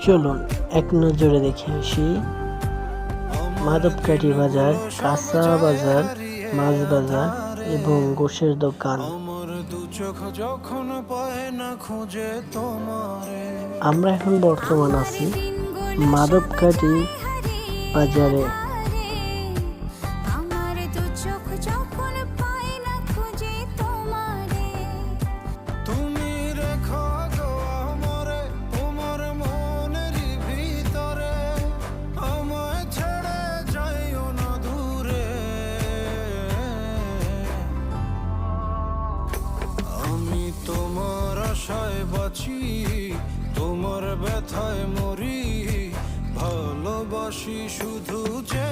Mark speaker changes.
Speaker 1: চলুন এক নজরে দেখে আসি মাধবকাঠি বাজার, কাঁচা বাজার, মাছ বাজার এবং গোশের দোকান। আমরা এখন বর্তমান আছি মাধবকাঠি বাজারে।
Speaker 2: তোমার আশায় বাঁচি, তোমার ব্যথায় মরি, ভালোবাসি শুধু যে